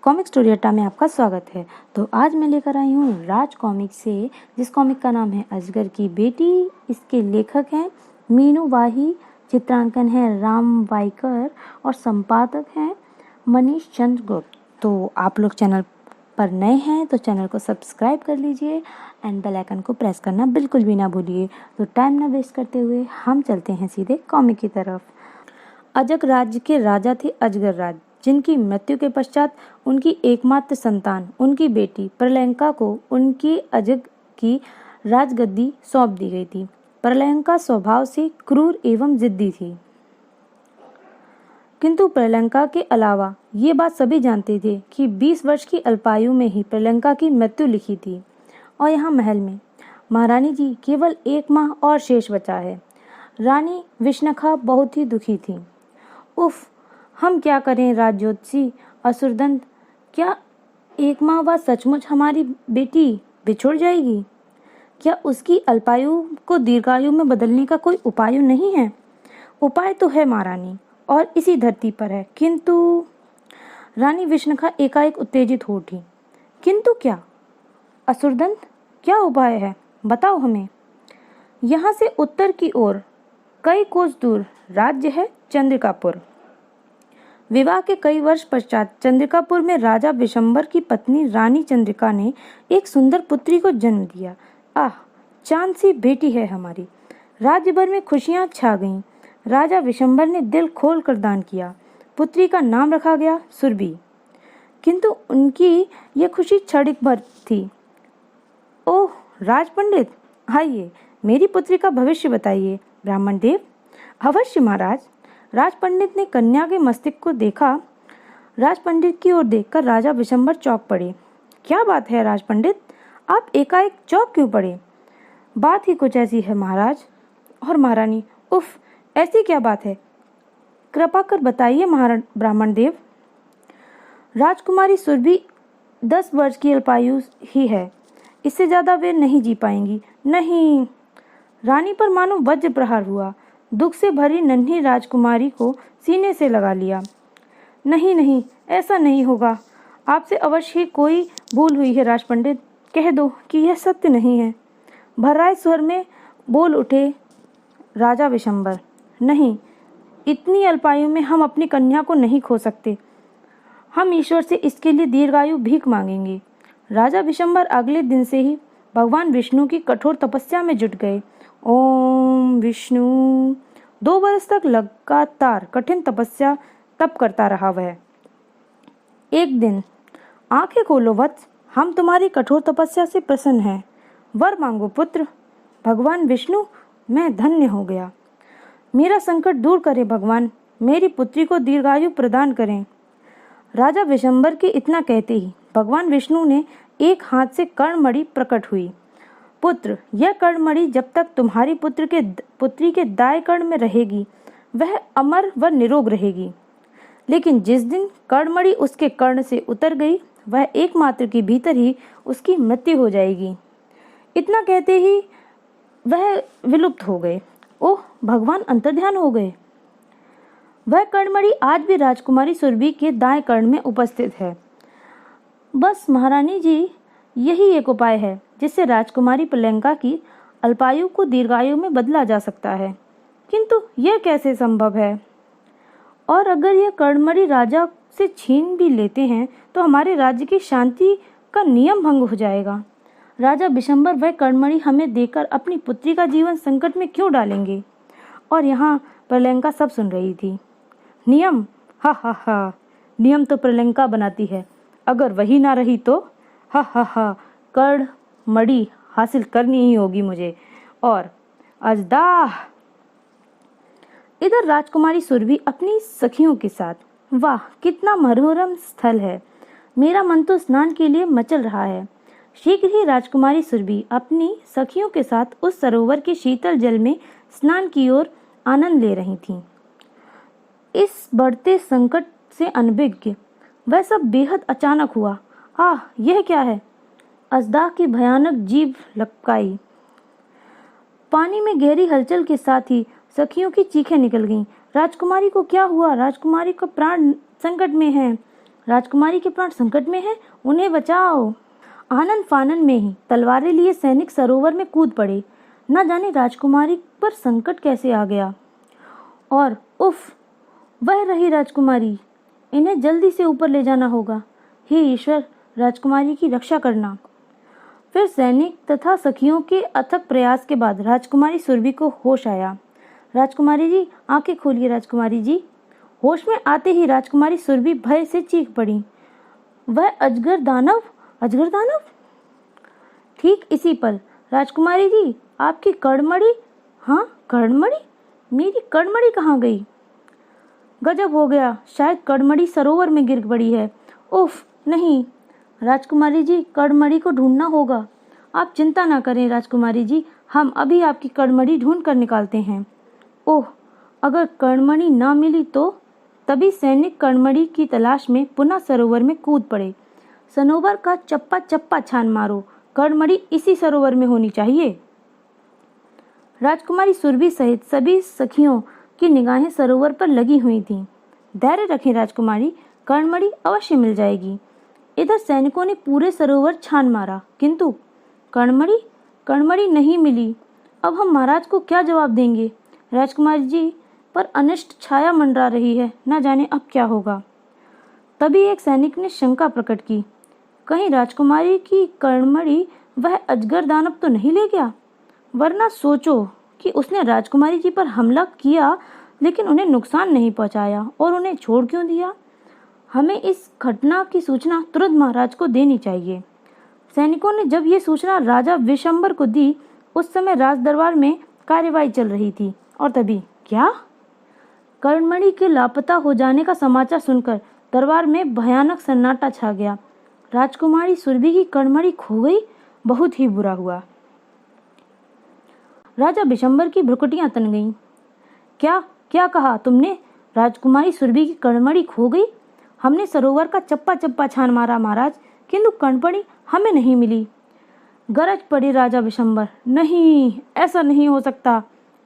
Comic story अड्डा में आपका स्वागत है। तो आज मैं लेकर आई हूँ राज कॉमिक से, जिस कॉमिक का नाम है अजगर की बेटी। इसके लेखक हैं मीनू वाही, चित्रांकन है राम वाइकर और संपादक हैं मनीष चंद्र गुप्त। तो आप लोग चैनल पर नए हैं तो चैनल को सब्सक्राइब कर लीजिए एंड बेल आइकन को प्रेस करना बिल्कुल भी ना भूलिए। तो टाइम ना वेस्ट करते हुए हम चलते हैं सीधे कॉमिक की तरफ। अजग राज्य के राजा थे अजगर राज, जिनकी मृत्यु के पश्चात उनकी एकमात्र संतान उनकी बेटी प्रलयंका को उनकी अजग की राजगद्दी सौंप दी गई थी। प्रलयंका स्वभाव से क्रूर एवं जिद्दी थी, किंतु प्रलयंका के अलावा ये बात सभी जानते थे कि 20 वर्ष की अल्पायु में ही प्रलयंका की मृत्यु लिखी थी। और यहाँ महल में महारानी जी केवल 1 माह और शेष बचा है। रानी विष्णखा बहुत ही दुखी थी। उफ, हम क्या करें राजज्योतिषी असुरदंत, क्या 1 माह बाद सचमुच हमारी बेटी बिछुड़ जाएगी? क्या उसकी अल्पायु को दीर्घायु में बदलने का कोई उपाय नहीं है? उपाय तो है महारानी, और इसी धरती पर है, किंतु रानी विष्णखा एकाएक उत्तेजित हो उठी। किंतु क्या? असुरदंत, क्या उपाय है? बताओ हमें। यहाँ से उत्तर की ओर कई कोस दूर राज्य है चंद्रिकापुर। विवाह के कई वर्ष पश्चात चंद्रिकापुर में राजा विशंबर की पत्नी रानी चंद्रिका ने एक सुंदर पुत्री को जन्म दिया। आह, चांद सी बेटी है हमारी। राज्य भर में खुशियां छा गईं। राजा विशंबर ने दिल खोल कर दान किया। पुत्री का नाम रखा गया सुरभि। किंतु उनकी यह खुशी क्षणिक भर थी। ओह राज पंडित, आइए मेरी पुत्री का भविष्य बताइए। ब्राह्मण देव। अवश्य महाराज। राज पंडित ने कन्या के मस्तिष्क को देखा। राज पंडित की ओर देखकर राजा विशंबर चौंक पड़े। क्या बात है राज पंडित, आप एकाएक चौंक क्यों पड़े? बात ही कुछ ऐसी है महाराज। और महारानी, उफ, ऐसी क्या बात है? कृपा कर बताइए ब्राह्मण देव। राजकुमारी सुरभि 10 वर्ष की अल्पायु ही है, इससे ज्यादा वे नहीं जी पाएंगी। नहीं। रानी पर मानो वज्र प्रहार हुआ। दुख से भरी नन्ही राजकुमारी को सीने से लगा लिया। नहीं नहीं, ऐसा नहीं होगा। आपसे अवश्य ही कोई भूल हुई है राज पंडित। कह दो कि यह सत्य नहीं है। भर्राए स्वर में बोल उठे राजा विशंबर। नहीं, इतनी अल्पायु में हम अपनी कन्या को नहीं खो सकते। हम ईश्वर से इसके लिए दीर्घायु भीख मांगेंगे। राजा विशंबर अगले दिन से ही भगवान विष्णु की कठोर तपस्या में जुट गए। ओम विष्णु। 2 वर्ष तक लगातार कठिन तपस्या तप करता रहा वह। एक दिन, आंखें खोलो वत्स, हम तुम्हारी कठोर तपस्या से प्रसन्न हैं। वर मांगो पुत्र। भगवान विष्णु, मैं धन्य हो गया। मेरा संकट दूर करें भगवान, मेरी पुत्री को दीर्घायु प्रदान करें। राजा विशंबर के इतना कहते ही भगवान विष्णु ने एक हाथ से कर्णमणि प्रकट हुई। पुत्र, यह कर्णमणि जब तक तुम्हारी पुत्री के दाएं कर्ण में रहेगी वह अमर व निरोग रहेगी, लेकिन जिस दिन कर्णमणि उसके कर्ण से उतर गई वह एकमात्र के भीतर ही उसकी मृत्यु हो जाएगी। इतना कहते ही वह विलुप्त हो गए। ओह, भगवान अंतर्ध्यान हो गए। वह कर्णमणि आज भी राजकुमारी सुरभि के दाएं कर्ण में उपस्थित है। बस महारानी जी, यही एक उपाय है जिससे राजकुमारी प्रलयंका की अल्पायु को दीर्घायु में बदला जा सकता है। किंतु यह कैसे संभव है? और अगर यह कर्णमणि राजा से छीन भी लेते हैं तो हमारे राज्य की शांति का नियम भंग हो जाएगा। राजा विशंबर वह कर्णमणि हमें देकर अपनी पुत्री का जीवन संकट में क्यों डालेंगे? और यहाँ प्रलयंका सब सुन रही थी। नियम? हा हा हा, नियम तो प्रलयंका बनाती है, अगर वही ना रही तो हा हा हा, कर्णमणि हासिल करनी ही होगी मुझे। और अजदाह। इधर राजकुमारी सुरभि अपनी सखियों के साथ। वाह, कितना मनोरम स्थल है। मेरा मन तो स्नान के लिए मचल रहा है। शीघ्र ही राजकुमारी सुरभि अपनी सखियों के साथ उस सरोवर के शीतल जल में स्नान की ओर आनंद ले रही थीं। इस बढ़ते संकट से अनभिज्ञ वह सब बेहद अचानक हुआ। आह, यह क्या है? अजदाह की भयानक जीभ लपकाई। पानी में गहरी हलचल के साथ ही सखियों की चीखें निकल गईं। राजकुमारी को क्या हुआ? राजकुमारी का प्राण संकट में है। राजकुमारी के प्राण संकट में हैं, उन्हें बचाओ। आनन फानन में ही तलवारें लिए सैनिक सरोवर में कूद पड़े। न जाने राजकुमारी पर संकट कैसे आ गया। और उफ, वह रही राजकुमारी, इन्हें जल्दी से ऊपर ले जाना होगा। हे ईश्वर, राजकुमारी की रक्षा करना। फिर सैनिक तथा सखियों के अथक प्रयास के बाद राजकुमारी सुरभि को होश आया। राजकुमारी जी, आंखें खोलिए राजकुमारी जी। होश में आते ही राजकुमारी सुरभि भय से चीख पड़ी। वह अजगर दानव, अजगर दानव! ठीक इसी पल, राजकुमारी जी, आपकी कड़मड़ी। हाँ, कड़मड़ी? मेरी कड़मड़ी कहाँ गई? गजब हो गया, शायद कड़मड़ी सरोवर में गिर पड़ी है। उफ, नहीं राजकुमारी जी, कड़मड़ी को ढूंढना होगा। आप चिंता ना करें राजकुमारी जी, हम अभी आपकी कड़मड़ी ढूंढ कर निकालते हैं। ओह, अगर कड़मड़ी ना मिली तो? तभी सैनिक कड़मड़ी की तलाश में पुनः सरोवर में कूद पड़े। सरोवर का चप्पा चप्पा छान मारो, कड़मड़ी इसी सरोवर में होनी चाहिए। राजकुमारी सुरभि सहित सभी सखियों की निगाहें सरोवर पर लगी हुई थीं। धैर्य रखें राजकुमारी, कड़मड़ी अवश्य मिल जाएगी। इधर सैनिकों ने पूरे सरोवर छान मारा, किंतु कड़मड़ी नहीं मिली। अब हम महाराज को क्या जवाब देंगे? राजकुमारी जी पर अनिष्ट छाया मंडरा रही है, न जाने अब क्या होगा। तभी एक सैनिक ने शंका प्रकट की, कहीं राजकुमारी की कड़मड़ी वह अजगर दानव तो नहीं ले गया? वरना सोचो कि उसने राजकुमारी जी पर हमला किया लेकिन उन्हें नुकसान नहीं पहुंचाया और उन्हें छोड़ क्यों दिया? हमें इस घटना की सूचना तुरंत महाराज को देनी चाहिए। सैनिकों ने जब ये सूचना राजा विशंबर को दी, उस समय राज दरबार में कार्यवाही चल रही थी। और तभी क्या? कड़मड़ी के लापता हो जाने का समाचार सुनकर दरबार में भयानक सन्नाटा छा गया। राजकुमारी सुरभि की कड़मड़ी खो गई, बहुत ही बुरा हुआ। राजा विशंबर की भ्रुकुटियां तन गईं। क्या कहा तुमने? राजकुमारी सुरभि की कड़मड़ी खो गई? हमने सरोवर का चप्पा चप्पा छान मारा महाराज, किंतु कड़मड़ी हमें नहीं मिली। गरज पड़ी राजा विशंबर, नहीं, ऐसा नहीं हो सकता।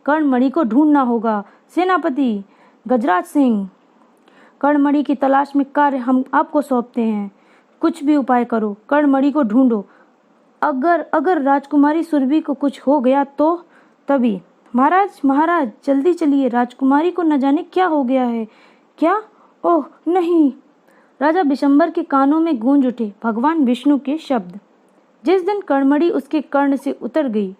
कड़मड़ी को ढूंढना होगा। सेनापति गजराज सिंह, कड़मड़ी की तलाश में कार्य हम आपको सौंपते हैं। कुछ भी उपाय करो, कड़मड़ी को ढूंढो। अगर राजकुमारी सुरभि को कुछ हो गया तो? तभी महाराज जल्दी चलिए, राजकुमारी को न जाने क्या हो गया है। क्या? ओह नहीं! राजा विशंबर के कानों में गूंज उठे भगवान विष्णु के शब्द। जिस दिन कड़मड़ी उसके कर्ण से उतर गई,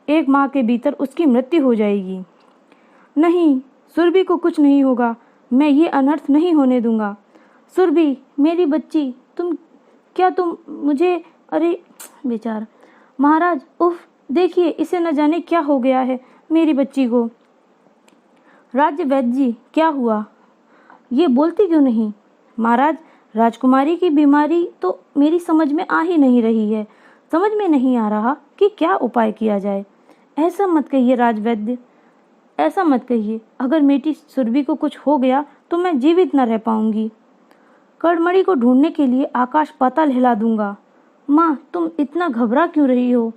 1 माह के भीतर उसकी मृत्यु हो जाएगी। नहीं, सुरभि को कुछ नहीं होगा, मैं ये अनर्थ नहीं होने दूंगा। सुरभि, मेरी बच्ची, तुम मुझे, अरे बेचारा महाराज, उफ, देखिए इसे न जाने क्या हो गया है मेरी बच्ची को। राज्य वैद्य जी, क्या हुआ? ये बोलती क्यों नहीं? महाराज, राजकुमारी की बीमारी तो मेरी समझ में आ ही नहीं रही है। समझ में नहीं आ रहा कि क्या उपाय किया जाए। ऐसा मत कहिए राजवैद्य, ऐसा मत कहिए। अगर मेरी सुरभि को कुछ हो गया तो मैं जीवित न रह पाऊंगी। कड़मड़ी को ढूंढने के लिए आकाश पाताल हिला दूंगा। माँ, तुम इतना घबरा क्यों रही हो?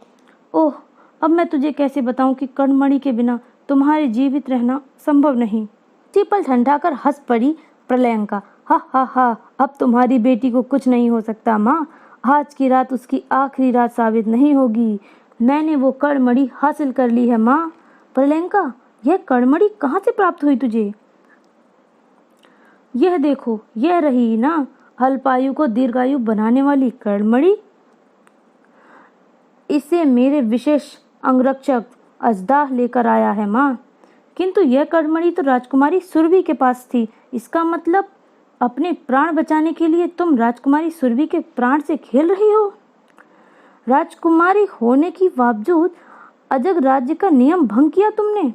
ओह, अब मैं तुझे कैसे बताऊं कि कड़मड़ी के बिना तुम्हारे जीवित रहना संभव नहीं। पल ठंडाकर हंस पड़ी प्रलयंका। हा हा हा, अब तुम्हारी बेटी को कुछ नहीं हो सकता माँ। आज की रात उसकी आखिरी रात साबित नहीं होगी। मैंने वो कड़मड़ी हासिल कर ली है माँ। प्रलयंका, यह कड़मड़ी कहाँ से प्राप्त हुई तुझे? यह देखो, यह रही ना, अल्पायु को दीर्घायु बनाने वाली कड़मड़ी। इसे मेरे विशेष अंगरक्षक अजदाह लेकर आया है माँ। किंतु यह कड़मड़ी तो राजकुमारी सुरभि के पास थी। इसका मतलब अपने प्राण बचाने के लिए तुम राजकुमारी सुरभि के प्राण से खेल रही हो। राजकुमारी होने के बावजूद अजग राज्य का नियम भंग किया तुमने।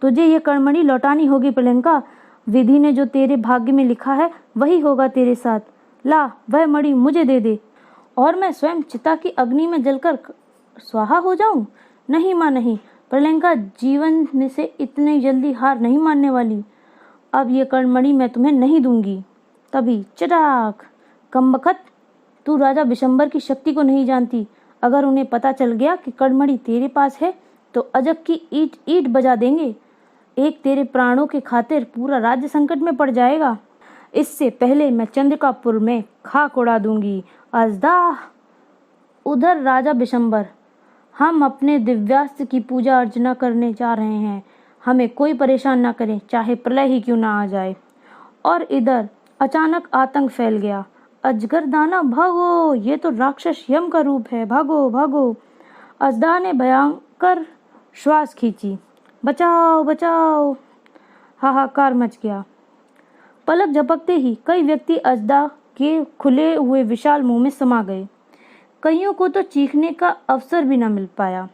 तुझे यह कड़मड़ी लौटानी होगी प्रलयंका। विधि ने जो तेरे भाग्य में लिखा है वही होगा तेरे साथ। ला, वह मणि मुझे दे दे और मैं स्वयं चिता की अग्नि में जलकर स्वाहा हो जाऊं। नहीं माँ, नहीं। प्रलयंका जीवन में से इतने जल्दी हार नहीं मानने वाली। अब ये कड़मड़ी मैं तुम्हें नहीं दूंगी। तभी चटाक! कमबख्त, तू राजा विशंबर की शक्ति को नहीं जानती। अगर उन्हें पता चल गया कि कड़मड़ी तेरे पास है तो अजग की ईट ईट बजा देंगे। एक तेरे प्राणों के खातिर पूरा राज्य संकट में पड़ जाएगा। इससे पहले मैं चंद्रिकापुर में खाक उड़ा दूंगी। अजदाह। उधर राजा बिशंबर, हम अपने दिव्यास्त्र की पूजा अर्चना करने जा रहे हैं, हमें कोई परेशान ना करे, चाहे प्रलय ही क्यों ना आ जाए। और इधर अचानक आतंक फैल गया। अजगर दानव भागो, ये तो राक्षस यम का रूप है, भागो भागो। अजदा ने भयंकर श्वास खींची। बचाओ बचाओ, हाहाकार मच गया। पलक झपकते ही कई व्यक्ति अजदा के खुले हुए विशाल मुंह में समा गए। कईयों को तो चीखने का अवसर भी न मिल पाया।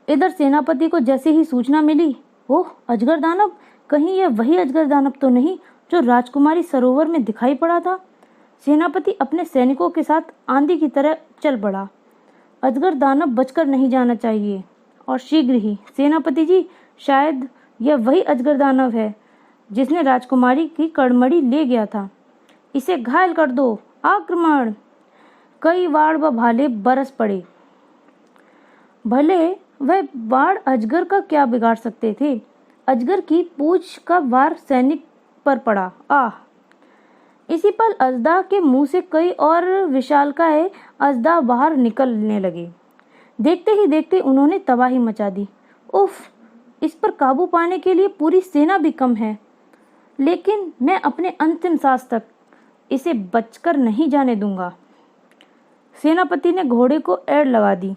इधर सेनापति को जैसे ही सूचना मिली, ओह अजगर दानव, कहीं यह वही अजगर दानव तो नहीं जो राजकुमारी सरोवर में दिखाई पड़ा था। सेनापति अपने सैनिकों के साथ आंधी की तरह चल पड़ा। अजगर दानव बचकर नहीं जाना चाहिए, और शीघ्र ही। सेनापति जी, शायद यह वही अजगर दानव है जिसने राजकुमारी की कड़मड़ी ले गया था। इसे घायल कर दो, आक्रमण। कई वाड़ व भाले बरस पड़े। भले वह वाड़ अजगर का क्या बिगाड़ सकते थे। अजगर की पूंछ का वार सैनिक पर पड़ा। आह! इसी पल अजदा के मुंह से कई और विशालकाय अजदा बाहर निकलने लगे। देखते ही देखते उन्होंने तबाही मचा दी। उफ! इस पर काबू पाने के लिए पूरी सेना भी कम है, लेकिन मैं अपने अंतिम सांस तक इसे बचकर नहीं जाने दूंगा। सेनापति ने घोड़े को एड़ लगा दी।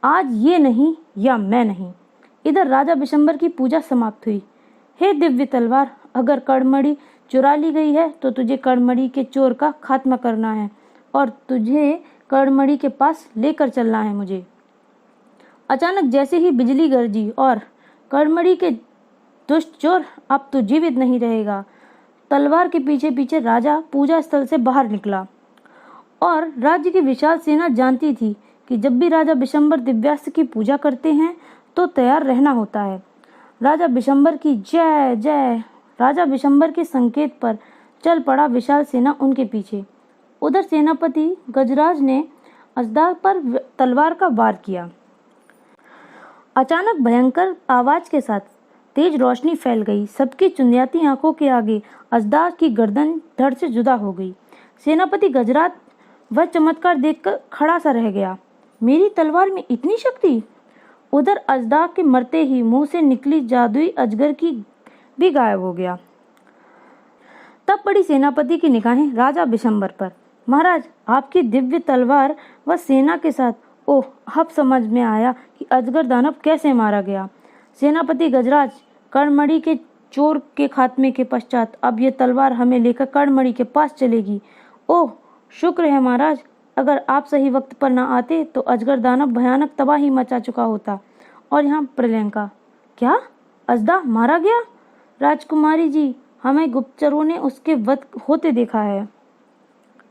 आज ये नहीं या मैं नहीं। इधर राजा बिशंबर की पूजा समाप्त हुई। हे दिव्य तलवार, अगर कड़मड़ी चुरा ली गई है तो तुझे कड़मड़ी के चोर का खात्मा करना है, और तुझे कड़मड़ी के पास लेकर चलना है मुझे। अचानक जैसे ही बिजली गरजी और कड़मड़ी के दुष्ट चोर, अब तो जीवित नहीं रहेगा। तलवार के पीछे पीछे राजा पूजा स्थल से बाहर निकला, और राज्य की विशाल सेना जानती थी कि जब भी राजा बिशंबर दिव्यास्त्र की पूजा करते हैं तो तैयार रहना होता है। राजा बिशंबर की जय जय। राजा बिशंबर के संकेत पर चल पड़ा विशाल सेना उनके पीछे। उधर सेनापति गजराज ने अजदा पर तलवार का वार किया। अचानक भयंकर आवाज के साथ तेज रोशनी फैल गई। सबकी चुंदियाती आंखों के आगे अजदा की गर्दन धड़ से जुदा हो गई। सेनापति गजराज वह चमत्कार देखकर खड़ा सा रह गया। मेरी तलवार में इतनी शक्ति! उधर अजदा के मरते ही मुंह से निकली जादुई अजगर की भी गायब हो गया। तब पड़ी सेनापति की निगाहें राजा बिशंबर पर। महाराज, आपकी दिव्य तलवार व सेना के साथ। ओह, अब समझ में आया कि अजगर दानव कैसे मारा गया। सेनापति गजराज, कड़मड़ी के चोर के खात्मे के पश्चात अब ये तलवार हमें लेकर कड़मड़ी के पास चलेगी। ओह, शुक्र है महाराज, अगर आप सही वक्त पर न आते तो अजगर दानव भयानक तबाही मचा चुका होता। और यहाँ प्रलंका। क्या अजदा मारा गया? राजकुमारी जी, हमें गुप्तचरों ने उसके वध होते देखा है।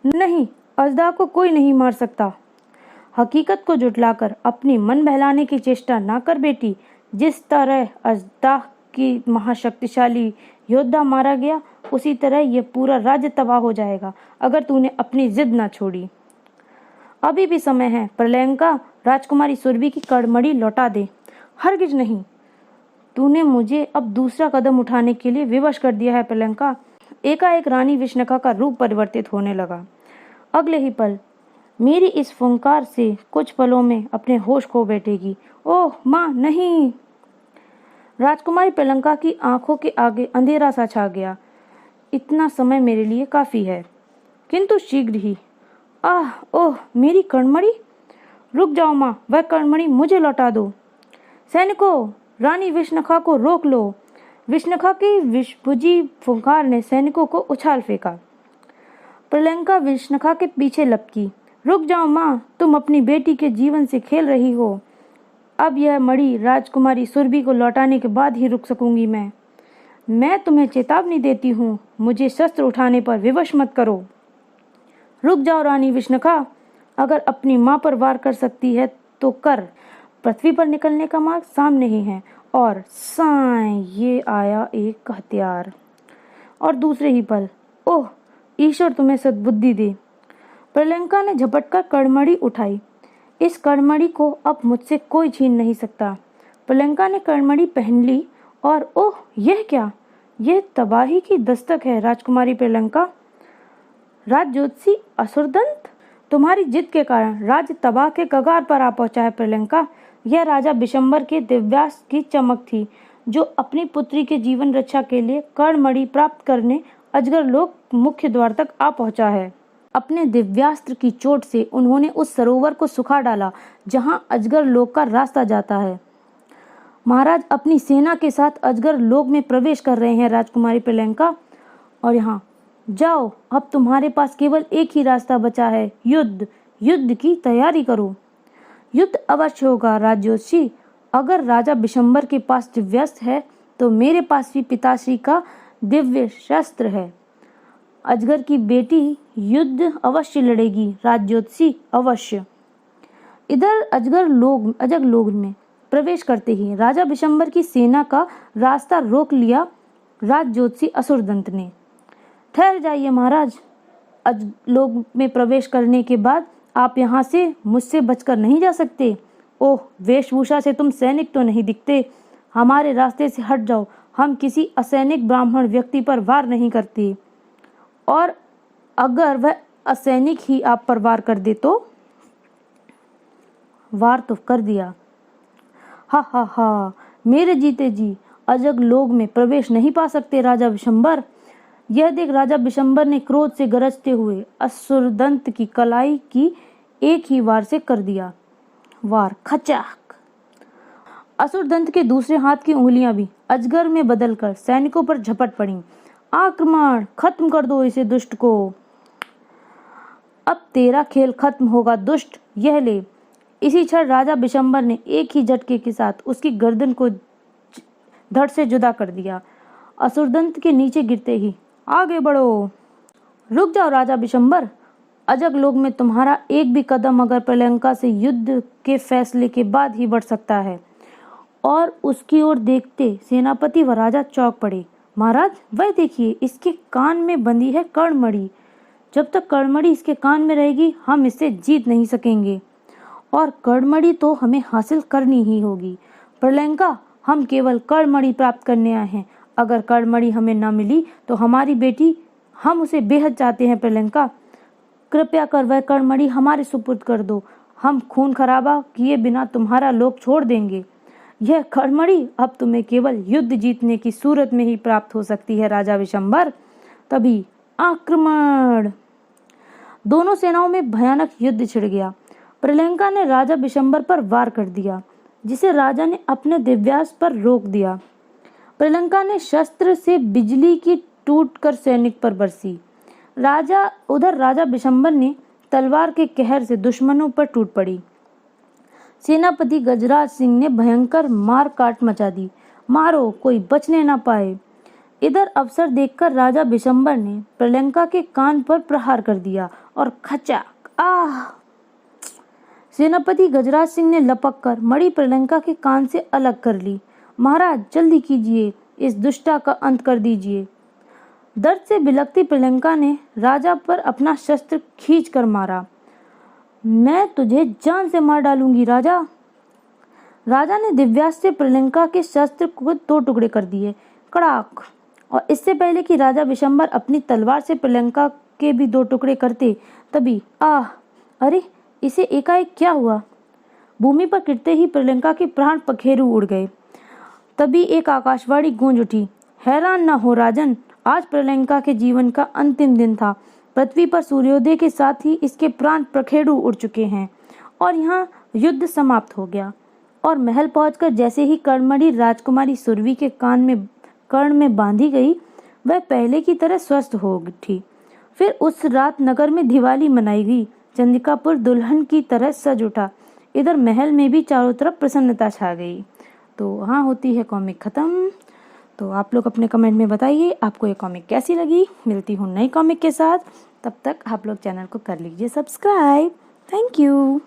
नहीं, अजदा को कोई नहीं मार सकता। हकीकत को जुटलाकर अपनी मन बहलाने की चेष्टा ना कर बेटी। जिस तरह अजदा की महाशक्तिशाली योद्धा मारा गया, उसी तरह यह पूरा राज्य तबाह हो जाएगा अगर तूने अपनी जिद ना छोड़ी। अभी भी समय है प्रलयंका, राजकुमारी सुरभि की कड़मड़ी लौटा दे। हरगिज नहीं, तूने मुझे अब दूसरा कदम उठाने के लिए विवश कर दिया है प्रलयंका। एकाएक रानी विष्णुका का रूप परिवर्तित होने लगा। अगले ही पल मेरी इस फुंकार से कुछ पलों में अपने होश खो बैठेगी। ओह माँ, नहीं! राजकुमारी प्रलंका की आंखों के आगे अंधेरा सा छा गया। इतना समय मेरे लिए काफी है, किंतु शीघ्र ही। आह, ओह, मेरी कड़मड़ी! रुक जाओ माँ, वह कड़मड़ी मुझे लौटा दो। सैनिकों, रानी विष्णुका को रोक लो। विष्णुका की विषभुजी फुंकार ने सैनिकों को उछाल फेंका। प्रलंका विष्णुका के पीछे लपकी। रुक जाओ माँ, तुम अपनी बेटी के जीवन से खेल रही हो। अब यह मणि राजकुमारी सुरभि को लौटाने के बाद ही रुक सकूंगी मैं तुम्हें चेतावनी देती हूँ, मुझे शस्त्र उठाने पर विवश मत करो। रुक जाओ रानी विष्णुका, अगर अपनी माँ पर वार कर सकती है तो कर। पृथ्वी पर निकलने का मार्ग सामने ही है। और साए, ये आया एक हथियार। और दूसरे ही पल, ओह, ईश्वर तुम्हें सद्बुद्धि दे। प्रलंका ने झपटकर कड़मड़ी उठाई। इस कड़मड़ी को अब मुझसे कोई छीन नहीं सकता। प्रलंका ने कड़मड़ी पहन ली और ओह, यह क्या! यह तबाही की दस्तक है राजकुमारी प्रियंका। राजज्योतिषी असुरदंत, तुम्हारी जिद के कारण राज्य तबाह के कगार पर आ पहुंचा है प्रियंका। यह राजा बिशंबर के दिव्यास्त्र की चमक थी, जो अपनी पुत्री के जीवन रक्षा के लिए कर्णमणि प्राप्त करने अजगर लोक मुख्य द्वार तक आ पहुंचा है। अपने दिव्यास्त्र की चोट से उन्होंने उस सरोवर को सुखा डाला जहां अजगर लोक का रास्ता जाता है। महाराज अपनी सेना के साथ अजगर लोक में प्रवेश कर रहे हैं राजकुमारी प्रियंका। और यहाँ जाओ, अब तुम्हारे पास केवल एक ही रास्ता बचा है, युद्ध। युद्ध की तैयारी करो। युद्ध अवश्य होगा राजज्योतिषी। अगर राजा बिशंबर के पास दिव्यास्त्र है तो मेरे पास भी पिताश्री का दिव्य शस्त्र है। अजगर की बेटी युद्ध अवश्य लड़ेगी राजज्योतिषी, अवश्य। इधर अजगर लोक में प्रवेश करते ही राजा बिशंबर की सेना का रास्ता रोक लिया राजज्योतिषी असुरदंत ने। ठहर जाइए महाराज, लोक में प्रवेश करने के बाद आप यहाँ से मुझसे बचकर नहीं जा सकते। ओह, वेशभूषा से तुम सैनिक तो नहीं दिखते। हमारे रास्ते से हट जाओ। हम किसी असैनिक ब्राह्मण व्यक्ति पर वार नहीं करते, और अगर वह असैनिक ही आप पर वार कर दे तो? वार तो कर दिया। हा हा हा, मेरे जीते जी अजग लोक में प्रवेश नहीं पा सकते राजा बिशंबर। यह देख राजा बिशंबर ने क्रोध से गरजते हुए असुरदंत की कलाई की एक ही वार से कर दिया। वार खचाक। असुरदंत के दूसरे हाथ की उंगलियां भी अजगर में बदलकर सैनिकों पर झपट पड़ी। आक्रमण, खत्म कर दो इसे दुष्ट को। अब तेरा खेल खत्म होगा दुष्ट, यह ले। इसी क्षण राजा बिशंबर ने एक ही झटके के साथ उसकी गर्दन को धड़ से जुदा कर दिया। असुरदंत के नीचे गिरते ही, आगे बढ़ो। रुक जाओ राजा बिशंबर, अजग लोक में तुम्हारा एक भी कदम अगर प्रियंका से युद्ध के फैसले के बाद ही बढ़ सकता है। और उसकी ओर देखते सेनापति व राजा चौंक पड़े। महाराज, वह देखिए, इसके कान में बंधी है कर्णमणि। जब तक कर्णमणि इसके कान में रहेगी हम इससे जीत नहीं सकेंगे, और कर्णमणि तो हमें हासिल करनी ही होगी। प्रियंका, हम केवल कर्णमणि प्राप्त करने आए हैं। अगर कर्णमणि हमें न मिली तो हमारी बेटी, हम उसे बेहद चाहते हैं प्रियंका। कृपया कर वह कर्णमणि हमारे सुपुर्द कर दो। हम खून खराबा किए बिना तुम्हारा लोक छोड़ देंगे। यह कर्णमणि अब तुम्हें केवल युद्ध जीतने की सूरत में ही प्राप्त हो सकती है राजा बिशंबर। तभी आक्रमण। दोनों सेनाओं में भयानक युद्ध छिड़ गया। प्रियंका ने राजा बिशंबर पर वार कर दिया, जिसे राजा ने अपने दिव्यास्त्र पर रोक दिया। प्रियंका ने शस्त्र से बिजली की टूटकर सैनिक पर बरसी। उधर राजा बिशंबर ने तलवार के कहर से दुश्मनों पर टूट पड़ी। सेनापति गजराज सिंह ने भयंकर मार काट मचा दी। मारो, कोई बचने ना पाए। इधर अवसर देखकर राजा बिशंबर ने प्रियंका के कान पर प्रहार कर दिया और खचाक। आह! सेनापति गजराज सिंह ने लपक कर मणि प्रियंका के कान से अलग कर ली। महाराज, जल्दी कीजिए, इस दुष्टा का अंत कर दीजिए। दर्द से बिलखती प्रियंका ने राजा पर अपना शस्त्र खींच कर मारा। मैं तुझे जान से मार डालूंगी राजा। राजा ने दिव्यास्त्र से प्रियंका के शस्त्र को 2 टुकड़े कर दिए। कड़ाक। और इससे पहले कि राजा बिशंबर अपनी तलवार से प्रियंका के भी 2 टुकड़े करते, तभी आह! अरे, इसे एकाएक क्या हुआ? भूमि पर गिरते ही प्रियंका के प्राण पखेरु उड़ गए। तभी एक आकाशवाणी गूंज उठी। हैरान न हो राजन, आज प्रियंका के जीवन का अंतिम दिन था। पृथ्वी पर सूर्योदय के साथ ही इसके प्राण पखेरु उड़ चुके हैं और यहाँ युद्ध समाप्त हो गया। और महल पहुंचकर जैसे ही कर्णमणि राजकुमारी सुरभि के कर्ण में बांधी गई, वह पहले की तरह स्वस्थ हो उठी। फिर उस रात नगर में दिवाली मनाई गई। चंद्रिकापुर दुल्हन की तरह सज उठा। इधर महल में भी चारों तरफ प्रसन्नता छा गई। तो हाँ, होती है कॉमिक खत्म। तो आप लोग अपने कमेंट में बताइए आपको ये कॉमिक कैसी लगी। मिलती हूँ नई कॉमिक के साथ, तब तक आप लोग चैनल को कर लीजिए सब्सक्राइब। Thank you.